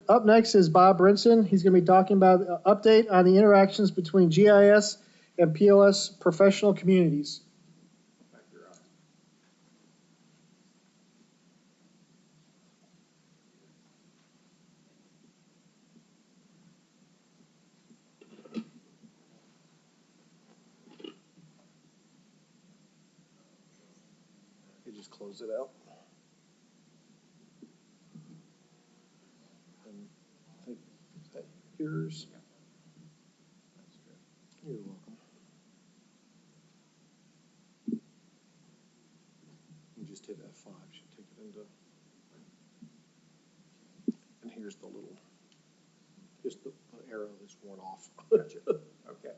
Up next is Bob Brinson. He's going to be talking about an update on the interactions between GIS and PLS professional communities. You just close it out. And I think, is that yours? You're welcome. You just hit F5, should take it into, and here's the little, just the arrow that's worn off. Gotcha. Okay.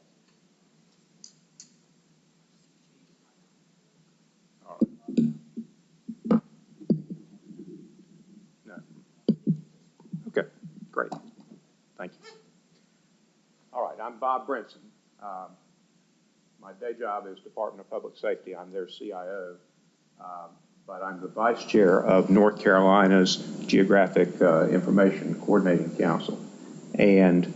All right. No. Okay, great. Thank you. All right, I'm Bob Brinson. My day job is Department of Public Safety. I'm their CIO, but I'm the Vice Chair of North Carolina's Geographic Information Coordinating Council. And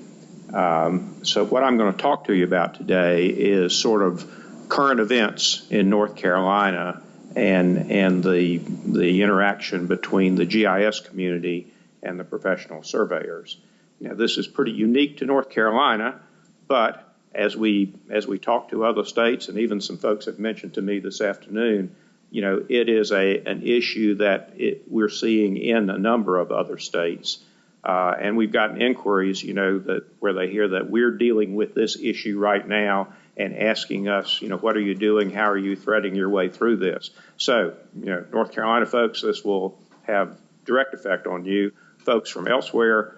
so what I'm going to talk to you about today is sort of current events in North Carolina and the interaction between the GIS community and the professional surveyors. Now, this is pretty unique to North Carolina, but as we talk to other states, and even some folks have mentioned to me this afternoon, you know, it is an issue that we're seeing in a number of other states. And we've gotten inquiries, you know, where they hear that we're dealing with this issue right now and asking us, you know, what are you doing? How are you threading your way through this? So, you know, North Carolina folks, this will have direct effect on you. Folks from elsewhere,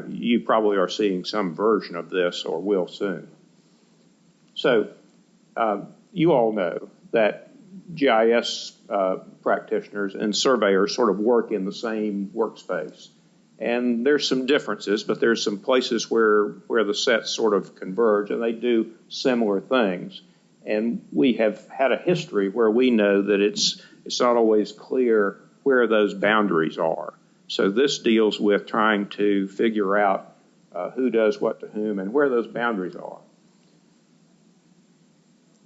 you probably are seeing some version of this or will soon. So you all know that GIS practitioners and surveyors sort of work in the same workspace. And there's some differences, but there's some places where the sets sort of converge and they do similar things. And we have had a history where we know that it's not always clear where those boundaries are. So this deals with trying to figure out who does what to whom and where those boundaries are.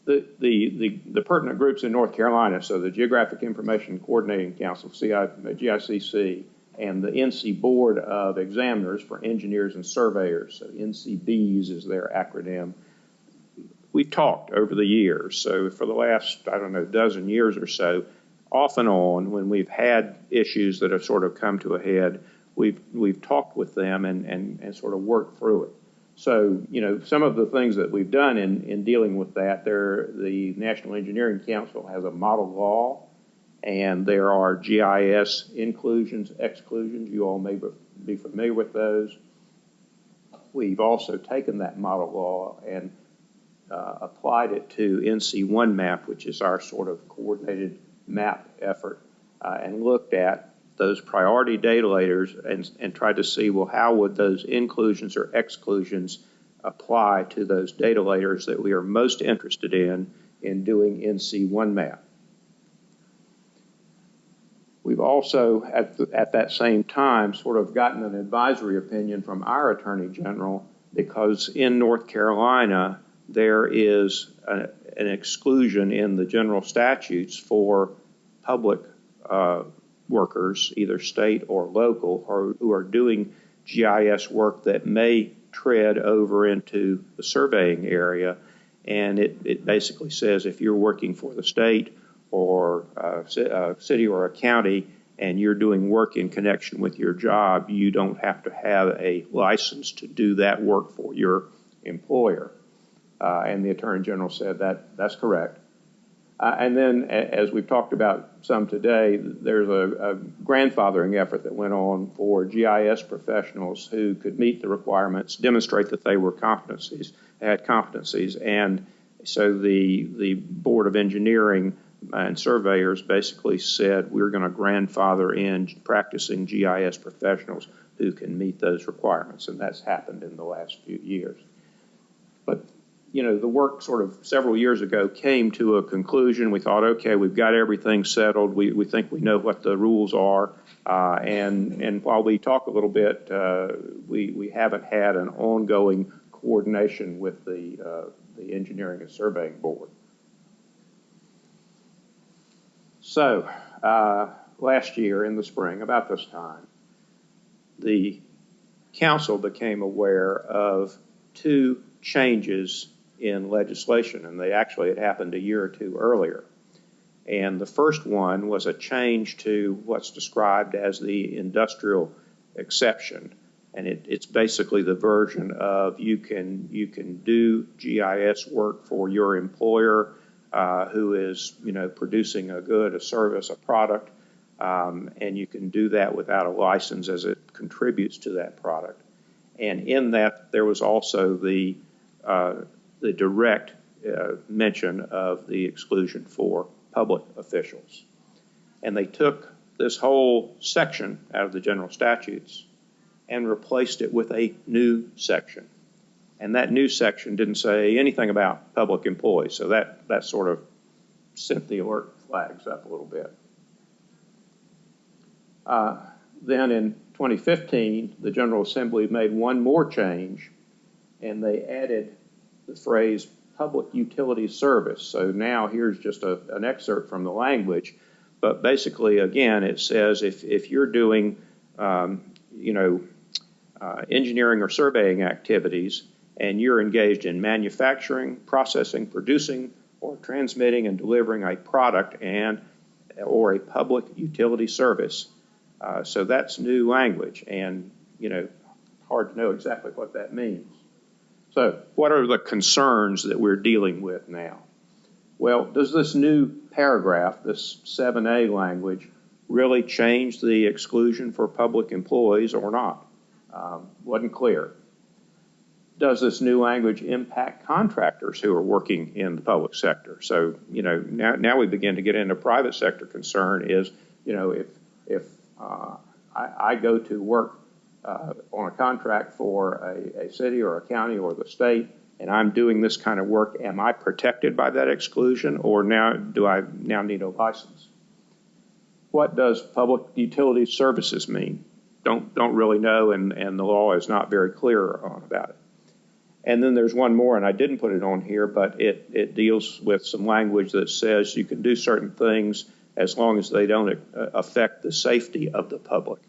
The pertinent groups in North Carolina, so the Geographic Information Coordinating Council, GICC, and the NC Board of Examiners for Engineers and Surveyors, so NCBs is their acronym. We've talked over the years, so for the last, I don't know, dozen years or so, off and on, when we've had issues that have sort of come to a head, we've talked with them and sort of worked through it. So, you know, some of the things that we've done in dealing with that, the National Engineering Council has a model law, and there are GIS inclusions, exclusions. You all may be familiar with those. We've also taken that model law and applied it to NC1 map, which is our sort of coordinated map effort, and looked at those priority data layers and tried to see, well, how would those inclusions or exclusions apply to those data layers that we are most interested in doing NC1 map. We've also, at that same time, sort of gotten an advisory opinion from our Attorney General, because in North Carolina, there is an exclusion in the general statutes for public workers, either state or local, who are doing GIS work that may tread over into the surveying area. And it basically says if you're working for the state or a city or a county and you're doing work in connection with your job, you don't have to have a license to do that work for your employer. And the Attorney General said that's correct. And then, as we've talked about some today, there's a grandfathering effort that went on for GIS professionals who could meet the requirements, demonstrate that they had competencies. And so the Board of Engineering and Surveyors basically said we're going to grandfather in practicing GIS professionals who can meet those requirements. And that's happened in the last few years. But the work sort of several years ago came to a conclusion. We thought, okay, we've got everything settled. We think we know what the rules are. And while we talk a little bit, we haven't had an ongoing coordination with the Engineering and Surveying Board. So last year in the spring, about this time, the council became aware of two changes in legislation, and they actually had happened a year or two earlier. And the first one was a change to what's described as the industrial exception. And it's basically the version of you can do GIS work for your employer who is producing a good, a service, a product, and you can do that without a license as it contributes to that product. And in that, there was also the direct mention of the exclusion for public officials. And they took this whole section out of the general statutes and replaced it with a new section. And that new section didn't say anything about public employees, so that sort of sent the alert flags up a little bit. Then in 2015, the General Assembly made one more change, and they added the phrase public utility service. So now here's just an excerpt from the language, but basically, again, it says if you're doing, engineering or surveying activities, and you're engaged in manufacturing, processing, producing, or transmitting and delivering a product or a public utility service. So that's new language, and hard to know exactly what that means. So what are the concerns that we're dealing with now? Well, does this new paragraph, this 7A language, really change the exclusion for public employees or not? Wasn't clear. Does this new language impact contractors who are working in the public sector? So, now we begin to get into private sector concern is, if I go to work on a contract for a city or a county or the state, and I'm doing this kind of work, am I protected by that exclusion, or do I now need a license? What does public utility services mean? Don't really know, and the law is not very clear about it. And then there's one more, and I didn't put it on here, but it deals with some language that says you can do certain things as long as they don't affect the safety of the public.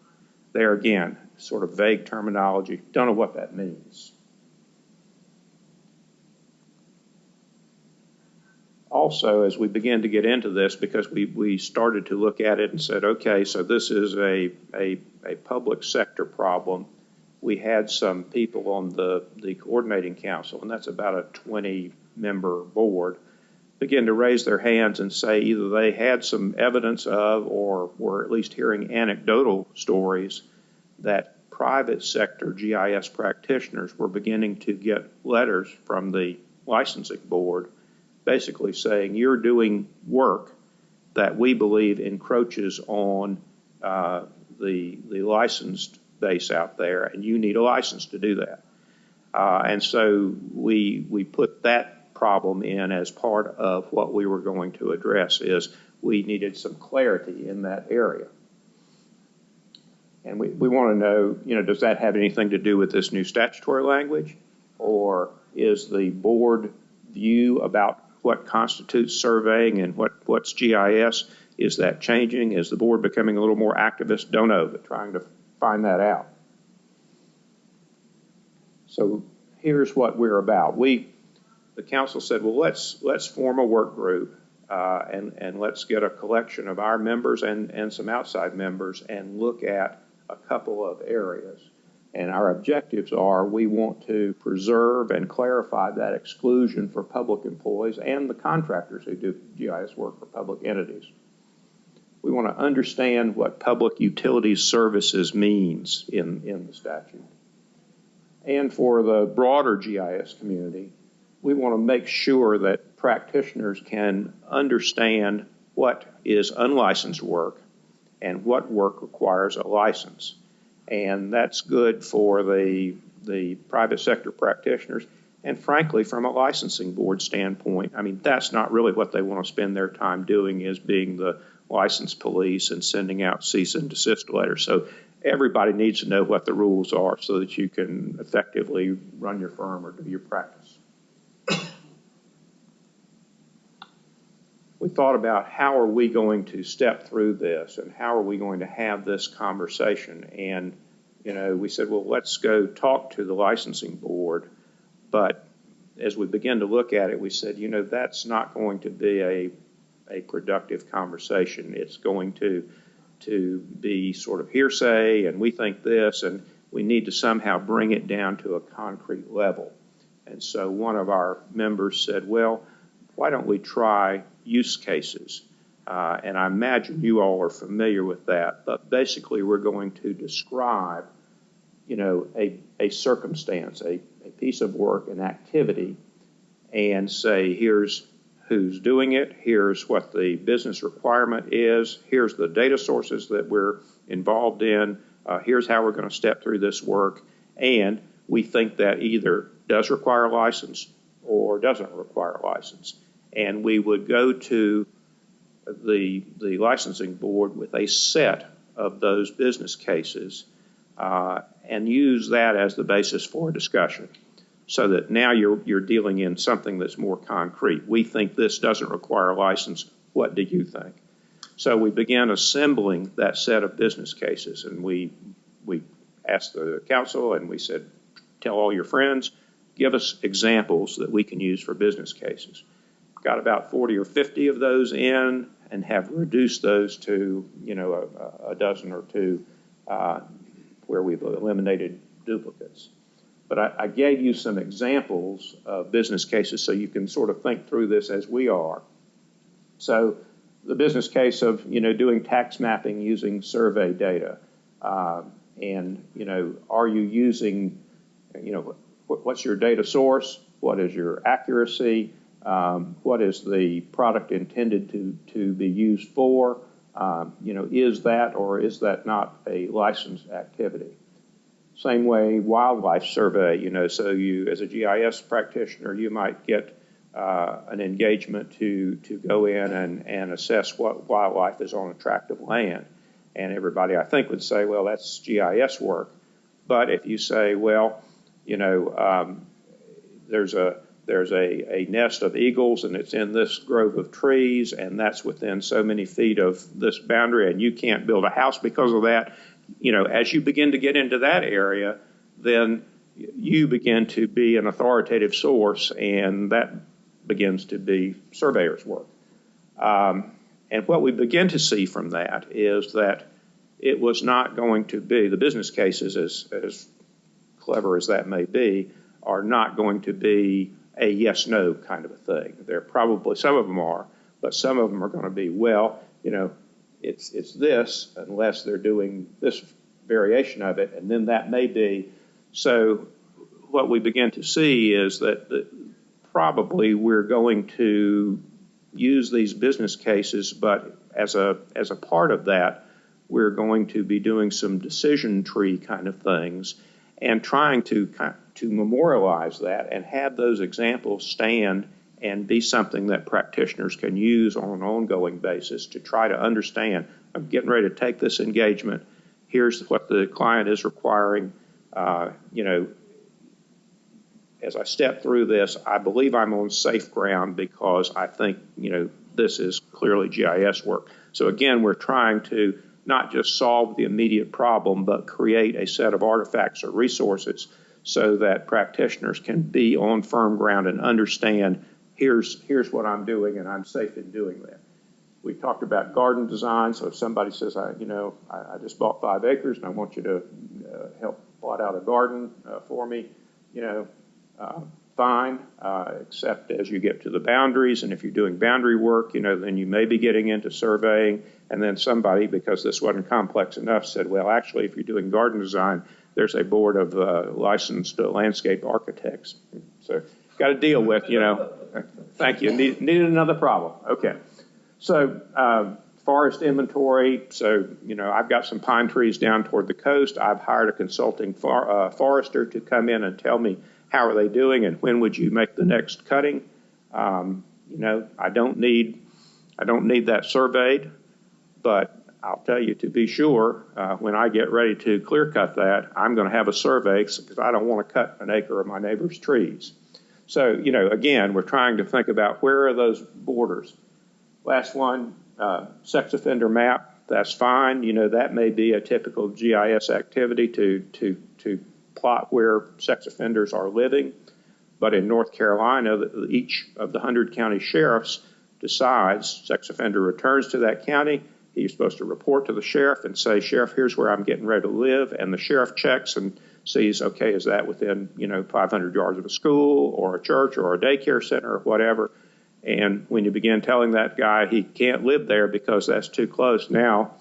There again, sort of vague terminology. Don't know what that means. Also, as we began to get into this, because we started to look at it and said, okay, so this is a public sector problem. We had some people on the coordinating council, and that's about a 20-member board, begin to raise their hands and say either they had some evidence of or were at least hearing anecdotal stories that private sector GIS practitioners were beginning to get letters from the licensing board basically saying you're doing work that we believe encroaches on the licensed base out there, and you need a license to do that. And so we put that problem in as part of what we were going to address is we needed some clarity in that area. And we want to know, does that have anything to do with this new statutory language? Or is the board view about what constitutes surveying and what's GIS, is that changing? Is the board becoming a little more activist? Don't know, but trying to find that out. So here's what we're about. The council said, well, let's form a work group and let's get a collection of our members and some outside members and look at a couple of areas. And our objectives are we want to preserve and clarify that exclusion for public employees and the contractors who do GIS work for public entities. We want to understand what public utility services means in the statute. And for the broader GIS community, we want to make sure that practitioners can understand what is unlicensed work and what work requires a license. And that's good for the private sector practitioners, And frankly, from a licensing board standpoint, I mean, that's not really what they want to spend their time doing, is being the license police and sending out cease and desist letters. So everybody needs to know what the rules are so that you can effectively run your firm or do your practice. We thought about how are we going to step through this and how are we going to have this conversation. And, we said, well, let's go talk to the licensing board. But as we began to look at it, we said, that's not going to be a productive conversation. It's going to be sort of hearsay, and we think this, and we need to somehow bring it down to a concrete level. And so one of our members said, well, why don't we try use cases? And I imagine you all are familiar with that, but basically we're going to describe, a circumstance, a piece of work, an activity, and say, here's who's doing it, here's what the business requirement is, here's the data sources that we're involved in, here's how we're going to step through this work, and we think that either does require a license or doesn't require a license. And we would go to the licensing board with a set of those business cases and use that as the basis for a discussion, so that now you're dealing in something that's more concrete. We think this doesn't require a license. What do you think? So we began assembling that set of business cases, and we asked the council and we said, tell all your friends, give us examples that we can use for business cases. Got about 40 or 50 of those in and have reduced those to, a dozen or two where we've eliminated duplicates. But I gave you some examples of business cases so you can sort of think through this as we are. So the business case of, doing tax mapping using survey data. And, are you using, what's your data source? What is your accuracy? What is the product intended to be used for? Is that or is that not a licensed activity? Same way, wildlife survey, so you, as a GIS practitioner, you might get an engagement to go in and assess what wildlife is on a tract of land. And everybody, I think, would say, well, that's GIS work. But if you say, well, there's a nest of eagles and it's in this grove of trees and that's within so many feet of this boundary and you can't build a house because of that, as you begin to get into that area, then you begin to be an authoritative source, and that begins to be surveyor's work. And what we begin to see from that is that it was not going to be, the business cases, as clever as that may be, are not going to be a yes-no kind of a thing. There probably, some of them are, but some of them are going to be, well, it's this unless they're doing this variation of it, and then that may be. So what we begin to see is that probably we're going to use these business cases, but as a part of that, we're going to be doing some decision tree kind of things and trying to memorialize that and have those examples stand and be something that practitioners can use on an ongoing basis to try to understand, I'm getting ready to take this engagement. Here's what the client is requiring. As I step through this, I believe I'm on safe ground because I think, this is clearly GIS work. So again, we're trying to not just solve the immediate problem, but create a set of artifacts or resources so that practitioners can be on firm ground and understand, here's what I'm doing and I'm safe in doing that. We talked about garden design, so if somebody says, I just bought 5 acres and I want you to help plot out a garden for me, fine, except as you get to the boundaries, and if you're doing boundary work, then you may be getting into surveying, and then somebody, because this wasn't complex enough, said, well, actually, if you're doing garden design, there's a board of licensed landscape architects. So got to deal with, thank you, needed another problem. Okay. So forest inventory, so, I've got some pine trees down toward the coast. I've hired a consulting forester to come in and tell me how are they doing and when would you make the next cutting? You know, I don't need that surveyed, but I'll tell you, to be sure, when I get ready to clear cut that, I'm going to have a survey because I don't want to cut an acre of my neighbor's trees. So, you know, again, we're trying to think about where are those borders. Last one, sex offender map. That's fine. You know, that may be a typical GIS activity to plot where sex offenders are living. But in North Carolina, each of the 100 county sheriffs decides sex offender returns to that county. He's supposed to report to the sheriff and say, Sheriff, here's where I'm getting ready to live. And the sheriff checks and sees, okay, is that within, you know, 500 yards of a school or a church or a daycare center or whatever. And when you begin telling that guy he can't live there because that's too close, now,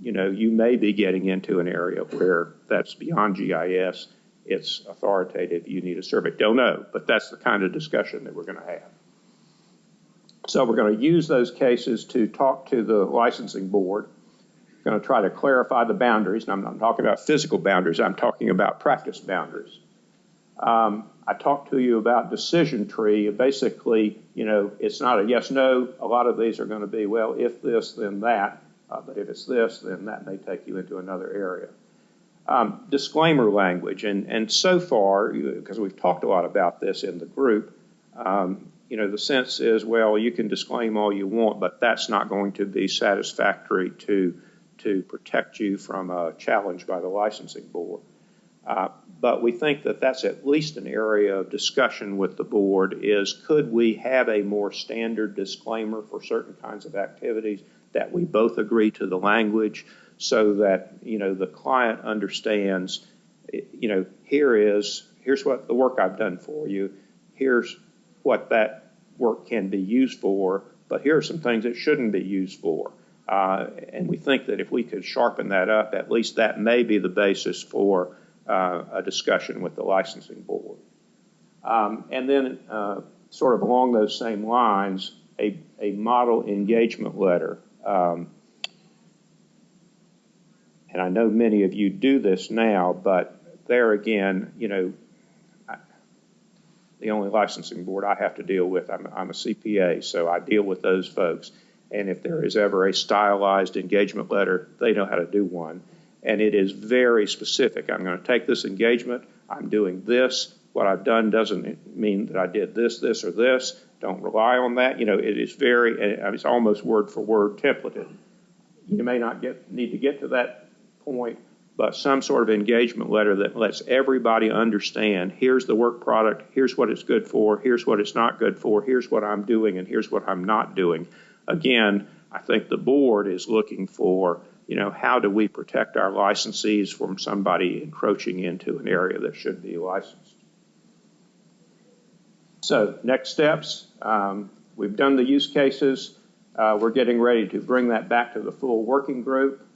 you know, you may be getting into an area where that's beyond GIS. It's authoritative. You need a survey. Don't know, but that's the kind of discussion that we're going to have. So we're going to use those cases to talk to the licensing board. We're going to try to clarify the boundaries. And I'm not talking about physical boundaries. I'm talking about practice boundaries. I talked to you about decision tree. Basically, you know, it's not a yes, no. A lot of these are going to be, well, if this, then that. But if it's this, then that may take you into another area. Disclaimer language. And so far, because we've talked a lot about this in the group, you know, the sense is, well, you can disclaim all you want, but that's not going to be satisfactory to protect you from a challenge by the licensing board. But we think that that's at least an area of discussion with the board is, could we have a more standard disclaimer for certain kinds of activities that we both agree to the language so that, you know, the client understands, you know, here's what the work I've done for you. Here's what that work can be used for, but here are some things it shouldn't be used for. And we think that if we could sharpen that up, at least that may be the basis for a discussion with the licensing board. And then sort of along those same lines, a model engagement letter. And I know many of you do this now, but there again, you know, the only licensing board I have to deal with, I'm a CPA, so I deal with those folks. And if there is ever a stylized engagement letter, they know how to do one. And it is very specific. I'm going to take this engagement. I'm doing this. What I've done doesn't mean that I did this, this, or this. Don't rely on that. You know, it is very, it's almost word for word templated. You may not need to get to that point, but some sort of engagement letter that lets everybody understand, here's the work product, here's what it's good for, here's what it's not good for, here's what I'm doing, and here's what I'm not doing. Again, I think the board is looking for, you know, how do we protect our licensees from somebody encroaching into an area that should be licensed? So next steps, we've done the use cases. We're getting ready to bring that back to the full working group.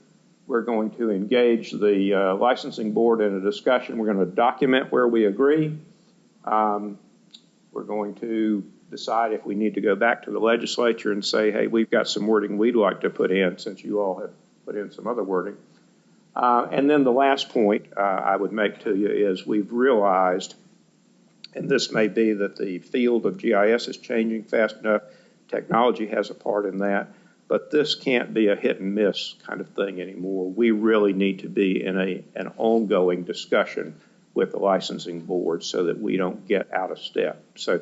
We're going to engage the licensing board in a discussion. We're going to document where we agree. We're going to decide if we need to go back to the legislature and say, hey, we've got some wording we'd like to put in since you all have put in some other wording. And then the last point I would make to you is we've realized, and this may be that the field of GIS is changing fast enough, technology has a part in that, but this can't be a hit and miss kind of thing anymore. We really need to be in an ongoing discussion with the licensing board so that we don't get out of step. So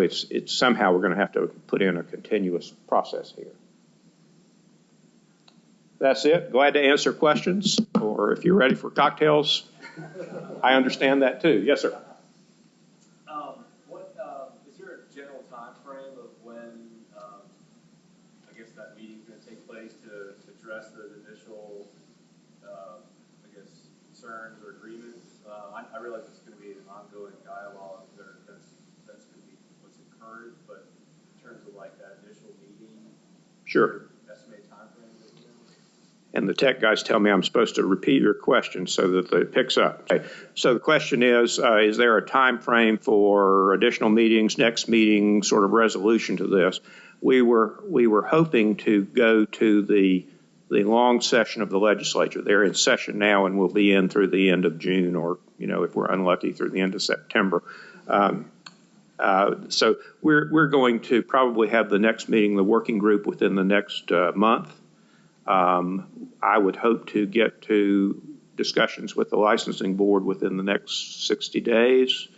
it's somehow we're going to have to put in a continuous process here. That's it. Glad to answer questions, or if you're ready for cocktails, I understand that too. Yes, sir. Is there a general time frame of when I guess that meeting's going to take place to address the initial I guess concerns or agreements? I realize it's going to be an ongoing dialogue. That's going to be what's encouraged, but in terms of like that initial meeting, Sure. Estimated time frame. And the tech guys tell me I'm supposed to repeat your question so that it picks up. Okay. So the question is there a time frame for additional meetings, next meeting, sort of resolution to this? We were hoping to go to the long session of the legislature. They're in session now and will be in through the end of June, or, you know, if we're unlucky, through the end of September. So we're going to probably have the next meeting, the working group, within the next month. I would hope to get to discussions with the licensing board within the next 60 days.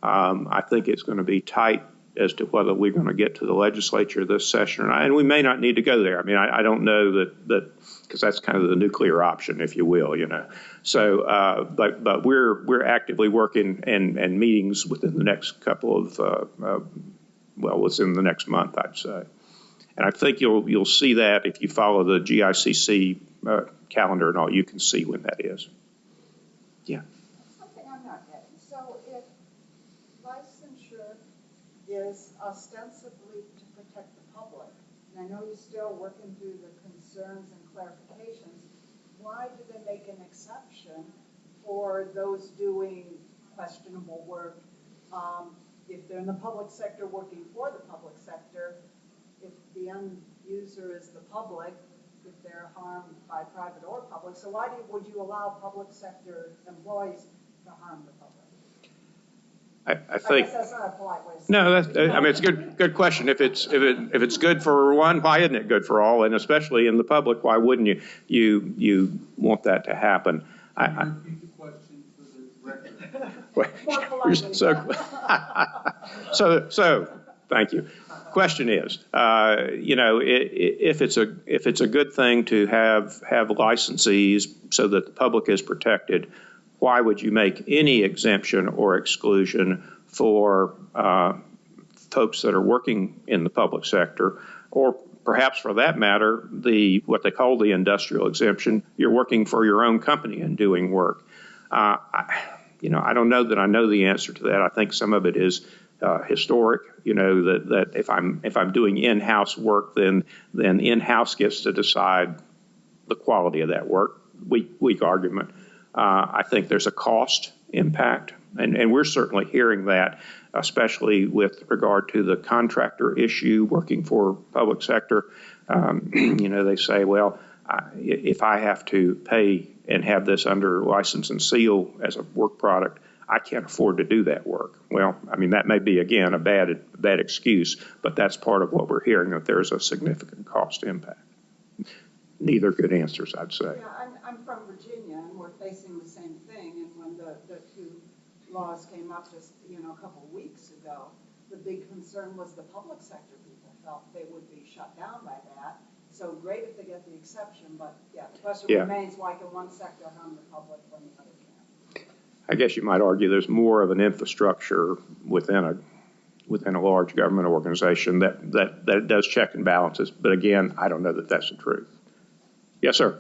I think it's going to be tight as to whether we're going to get to the legislature this session, and we may not need to go there. I mean, I don't know that because that's kind of the nuclear option, if you will, you know. So, but we're actively working and meetings within the next couple of well, within the next month, I'd say. And I think you'll see that if you follow the GICC calendar and all, you can see when that is. Yeah. Something I'm not getting. So if licensure is ostensibly to protect the public, and I know you're still working through the concerns and clarifications, why do they make an exception for those doing questionable work? If they're in the public sector working for the public sector, if the end user is the public, if they're harmed by private or public, so why would you allow public sector employees to harm the public? I think. I guess that's not a polite way to say it. No, I mean, it's a good question. If it's good for one, why isn't it good for all? And especially in the public, why wouldn't you want that to happen? Repeat the question for the record. So thank you. Question is, you know, if it's a good thing to have licensees so that the public is protected, why would you make any exemption or exclusion for folks that are working in the public sector, or perhaps for that matter, what they call the industrial exemption? You're working for your own company and doing work. You know, I don't know that I know the answer to that. I think some of it is historic. You know, that if I'm doing in-house work, then in-house gets to decide the quality of that work. Weak argument. I think there's a cost impact, and we're certainly hearing that, especially with regard to the contractor issue working for public sector. You know, they say, well, if I have to pay and have this under license and seal as a work product, I can't afford to do that work. Well, I mean, that may be, again, a bad excuse, but that's part of what we're hearing, that there's a significant cost impact. Neither good answers, I'd say. Yeah, I'm from Virginia, and we're facing the same thing. And when the two laws came up just, you know, a couple of weeks ago, the big concern was the public sector people felt they would be shut down by that. So great if they get the exception, but yeah, the question remains, why can one sector harm the public when the other can't? I guess you might argue there's more of an infrastructure within a large government organization that does check and balances. But again, I don't know that that's the truth. Yes, sir.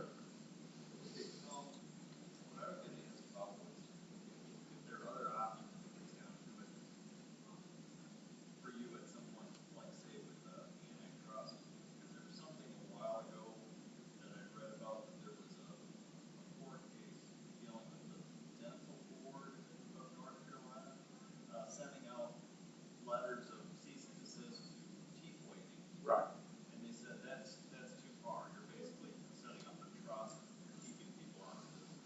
Letters of cease and desist to teeth whitening. Right. And they said that's too far. You're basically setting up a trust and keeping people out of business.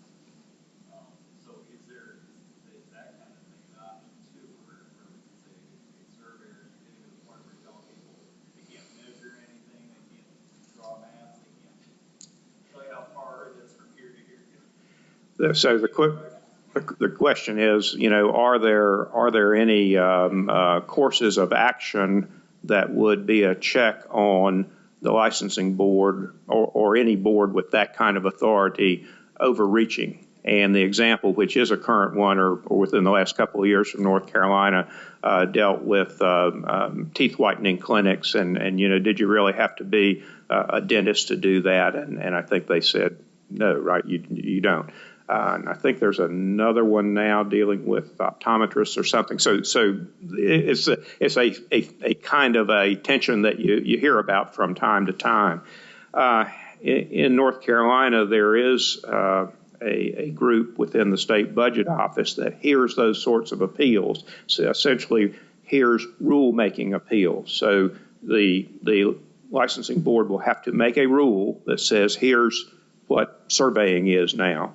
So is that kind of thing an option too, where we can say a surveyor, you're getting to the point where you're telling people they can't measure anything, they can't draw maps, they can't tell you how far it is from here to here. So the question is, you know, are there any courses of action that would be a check on the licensing board or any board with that kind of authority overreaching? And the example, which is a current one or within the last couple of years from North Carolina, dealt with teeth whitening clinics. And, you know, did you really have to be a dentist to do that? And I think they said, no, right, you don't. And I think there's another one now dealing with optometrists or something. So it's a kind of a tension that you hear about from time to time. In North Carolina, there is a group within the state budget office that hears those sorts of appeals. So essentially hears rule-making appeals. So the licensing board will have to make a rule that says here's what surveying is now.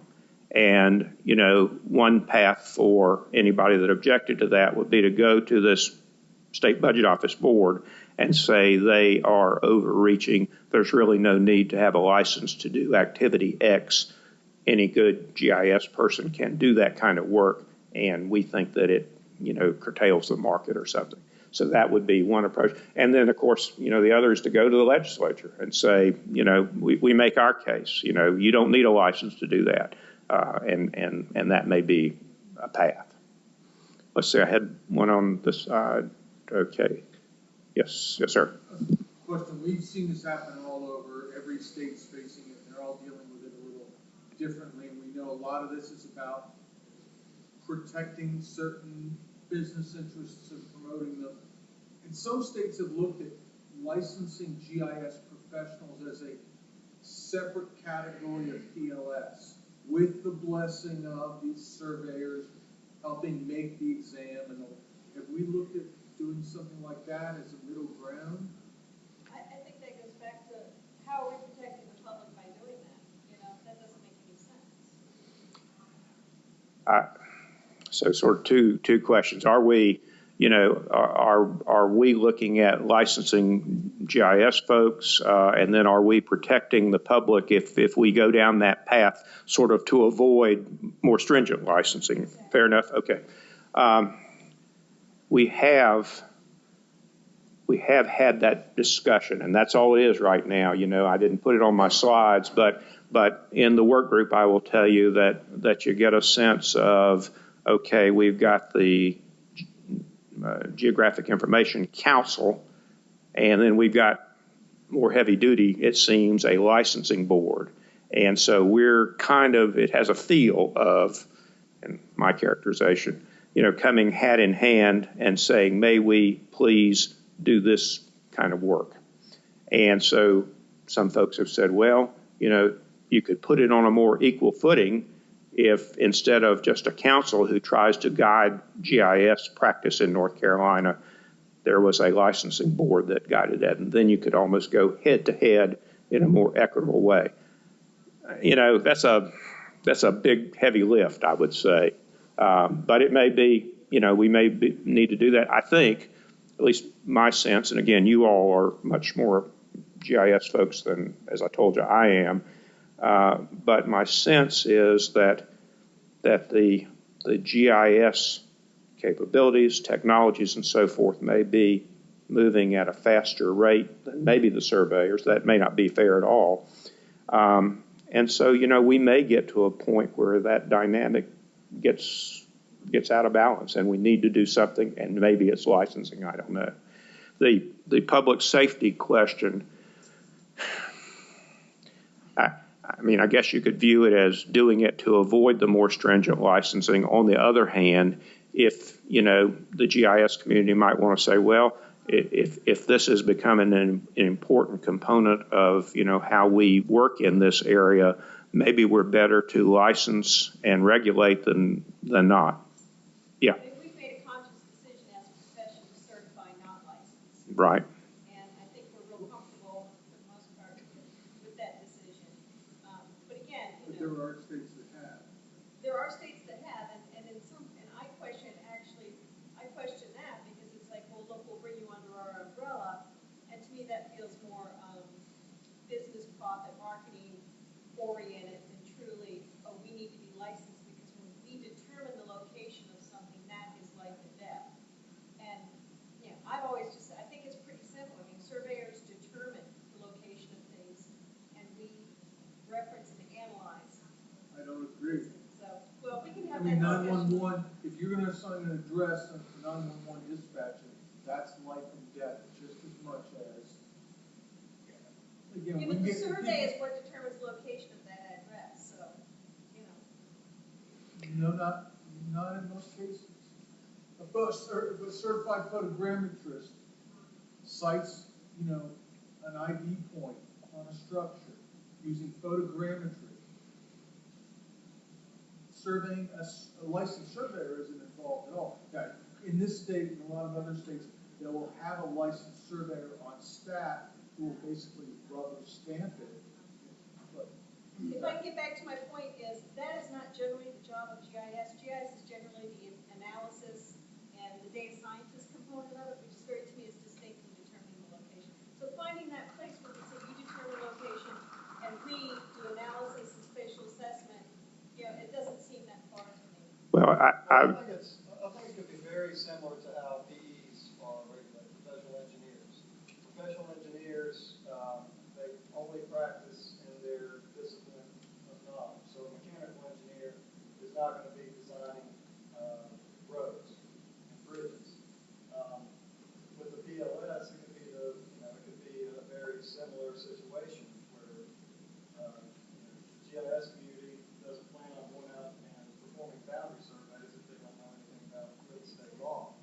And, you know, one path for anybody that objected to that would be to go to this state budget office board and say they are overreaching. There's really no need to have a license to do activity X. Any good GIS person can do that kind of work, and we think that it, you know, curtails the market or something. So that would be one approach. And then, of course, you know, the other is to go to the legislature and say, you know, we make our case. You know, you don't need a license to do that. And that may be a path. Let's see, I had one on this side. Okay. Yes, sir. Question, we've seen this happen all over, every state's facing it, they're all dealing with it a little differently, and we know a lot of this is about protecting certain business interests and promoting them. And some states have looked at licensing GIS professionals as a separate category of PLS, with the blessing of these surveyors helping make the exam. And have we looked at doing something like that as a middle ground? I think that goes back to how are we protecting the public by doing that? You know, that doesn't make any sense. So sort of two questions. Are we, you know, are we looking at licensing GIS folks, and then are we protecting the public if we go down that path, sort of to avoid more stringent licensing? Fair enough. Okay. We have had that discussion, and that's all it is right now. You know, I didn't put it on my slides, but in the work group, I will tell you that you get a sense of, okay, we've got the Geographic Information Council, and then we've got more heavy duty, it seems, a licensing board. And so we're kind of, it has a feel of, in my characterization, you know, coming hat in hand and saying, may we please do this kind of work. And so some folks have said, well, you know, you could put it on a more equal footing if instead of just a council who tries to guide GIS practice in North Carolina, there was a licensing board that guided that. And then you could almost go head to head in a more equitable way. You know, that's a big, heavy lift, I would say. But it may be, you know, we may need to do that. I think, at least my sense, and again, you all are much more GIS folks than, as I told you, I am. But my sense is that the GIS capabilities, technologies, and so forth may be moving at a faster rate than maybe the surveyors. That may not be fair at all. And so, you know, we may get to a point where that dynamic gets out of balance, and we need to do something, and maybe it's licensing, I don't know. The public safety question, I mean, I guess you could view it as doing it to avoid the more stringent licensing. On the other hand, if, you know, the GIS community might want to say, well, if this is becoming an important component of, you know, how we work in this area, maybe we're better to license and regulate than not. Yeah. I mean, we've made a conscious decision as a profession to certify, not license. Right. And I think we're real comfortable, for the most part, with that decision. But again, you know. But there are states that have. There are states that have, and I question that because it's like, well, look, we'll bring you under our umbrella, and to me that feels more business profit marketing oriented than truly, oh, we need to be licensed because when we determine the location of something, that is life and death. And you know, I've always just, I think it's pretty simple. I mean, surveyors determine the location of things, and we reference and analyze. I don't agree. So, well, we can I have mean, that discussion. 911, if you're going to assign an address for 911 dispatching, that's life and death just as much as, again, Yeah, we but the get. survey is what determines the location of that address, so, you know. No, not in most cases. A certified photogrammetrist cites, you know, an ID point on a structure using photogrammetry. Surveying, a licensed surveyor isn't involved at all. Now, in this state and a lot of other states, they will have a licensed surveyor on staff who will basically rubber stamp it. But if I can get back to my point is, that is not generally the job of GIS. GIS is generally the analysis and the data scientist component of it, which is very, to me, is distinct from determining the location. So finding that place where we say you determine location and we do analysis and spatial assessment, you know, it doesn't seem that far to me. Well, I think it could be very similar to how PEs are regulated, professional engineers. Professional engineers, they only practice in their discipline of knowledge. So a mechanical engineer is not going to be designing roads and bridges. With the PLS, it could be it could be a very similar situation where the GIS community doesn't plan on going out and performing boundary surveys if they don't know anything about real estate law.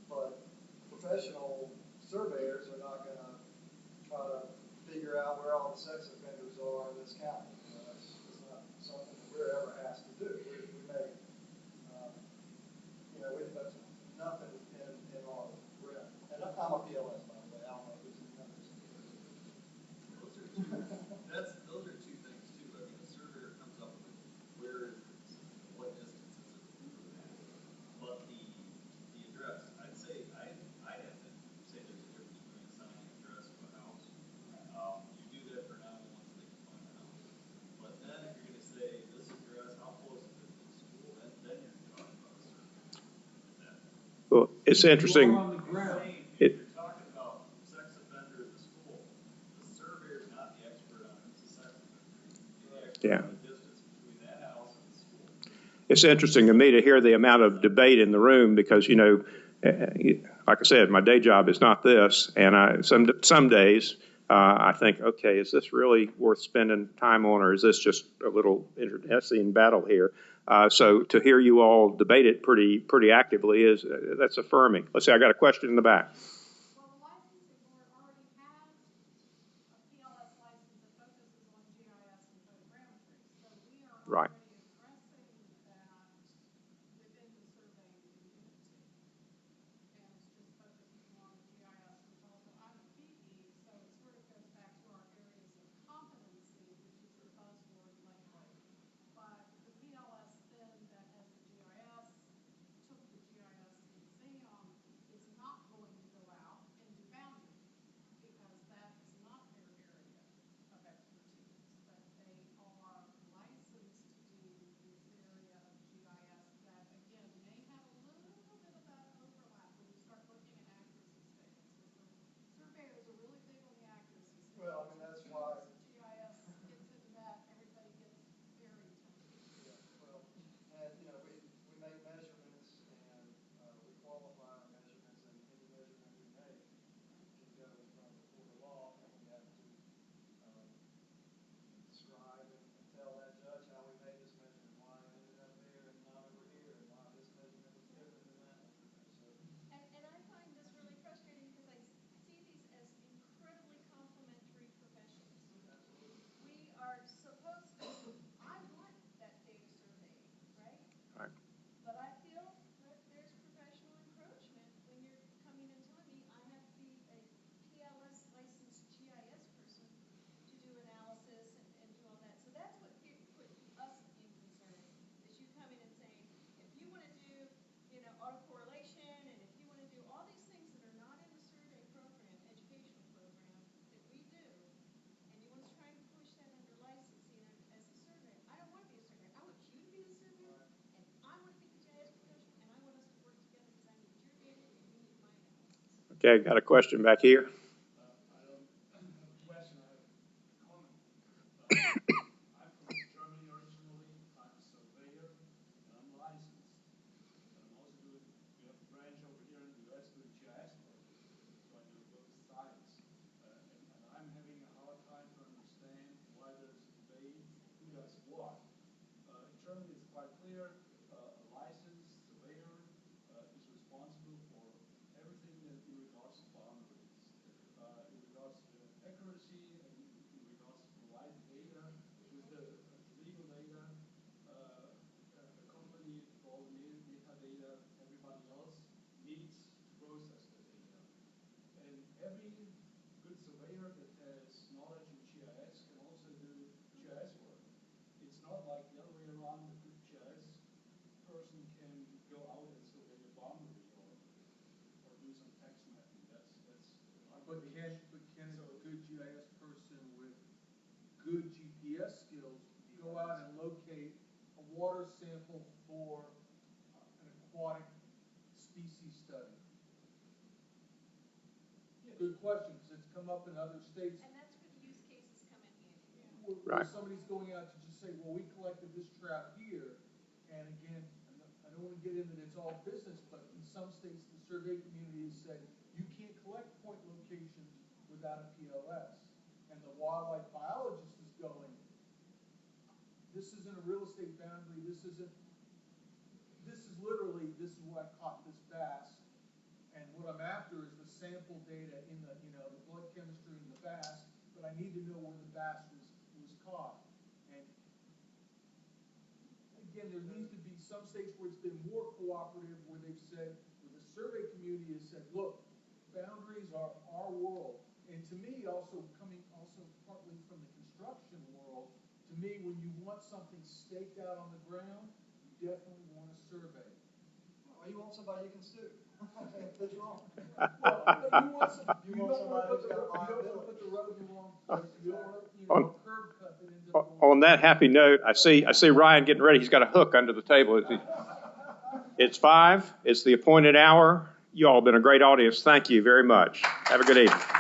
But professional surveyors are not going to try to figure out where all the sex offenders are in this county. That's not something that we're ever asked to do. We may, that's nothing in our realm. And I'm a PLS, by the way. I don't know if there's any others. Those are two things too. I mean, a surveyor comes up with where is this, what distance is it from that. But the address, I'd have to say there's a difference between assigning an address to a house. You do that for now once they can find a house. But then if you're going to say this address, how close is it to the school? Then you're talking about a survey. well, it's interesting. On the ground. If you're talking about sex offender at the school, the surveyor is not the expert on it's a sex offender. The expert on the distance between that house and the school. It's interesting to me to hear the amount of debate in the room because, like I said, my day job is not this. And some days I think, okay, is this really worth spending time on, or is this just a little internecine battle here? So to hear you all debate it pretty actively that's affirming. Let's see, I got a question in the back. Well, the licensing board already has a PLS license that focuses on GIS and photogrammetry. So we are Right. already addressing that within the surveying community. And it's just focusing more on the GIS, which also I'm a PE, so it sort of goes back to our areas of competency, which is the buzzword lately. But the PLS then that has the GIS, took the GIS exam, is not going to go out and do boundary because that is not their area of expertise. But they are licensed to do this area of GIS that, again, may have a little bit of that overlap when you start looking at accuracy statements. Because the surveyors are really big on the accuracy statements. Well, I mean, that's why. GIS gets into that, everybody gets very tempted. Yeah, well, and we make measurements and we qualify our measurements, and any measurement we make can go in front of the court of law, and we have to describe and tell that judge how we made this measurement, why it ended up there and not over here, and why this measurement was different than that one. And I find this really frustrating because I see these as incredibly complementary professions. Absolutely. We are supposed to, I want that data surveying, right? Right. But I feel that there's professional encroachment when you're coming and telling me I have to be a PLS licensed GIS person to do analysis and do all that. So that's what put us in concern, is you coming and saying, if you want to do, autocorrelation, and if you want to do all these things that are not in the survey program, educational program that we do, and you want us trying to push that under licensing as a surveyor. I don't want to be a surveyor. I want you to be the surveyor, and I want to be the GIS professional, and I want us to work together because I need your data and you need my analysis. Okay, got a question back here. I don't have a question, I have a comment. I'm from Germany originally, I'm a surveyor, and I'm licensed. And I'm also doing, we have a branch over here in the US doing GIS projects, so I know both sides. And I'm having a hard time to understand why there's a debate who does what. In Germany it's quite clear, a licensed surveyor is responsible for everything that in regards to boundaries. But can a good GIS person with good GPS skills go out and locate a water sample for an aquatic species study? Good question, because it's come up in other states And that's where the use cases come in handy. where Right. somebody's going out to just say, well, we collected this trout here, and again, I don't want to get into that it's all business, but in some states, the survey community has said, you can't collect point locations without a PLS. And the wildlife biologist is going, this isn't a real estate boundary, this is literally, this is where I caught this bass, and what I'm after is the sample data in the, the blood chemistry in the bass, but I need to know where the bass was caught. And again, there needs to be some states where it's been more cooperative, where they've said, where the survey community has said, look, boundaries are our world. And to me, also partly from the construction world, to me, when you want something staked out on the ground, you definitely want a survey. Or you want somebody you can sue. That's wrong. Well, you don't want to put the road in the wrong place. You don't want to, curb cut that ends up going. On that happy note, I see Ryan getting ready. He's got a hook under the table. It's 5. It's the appointed hour. You all have been a great audience. Thank you very much. Have a good evening.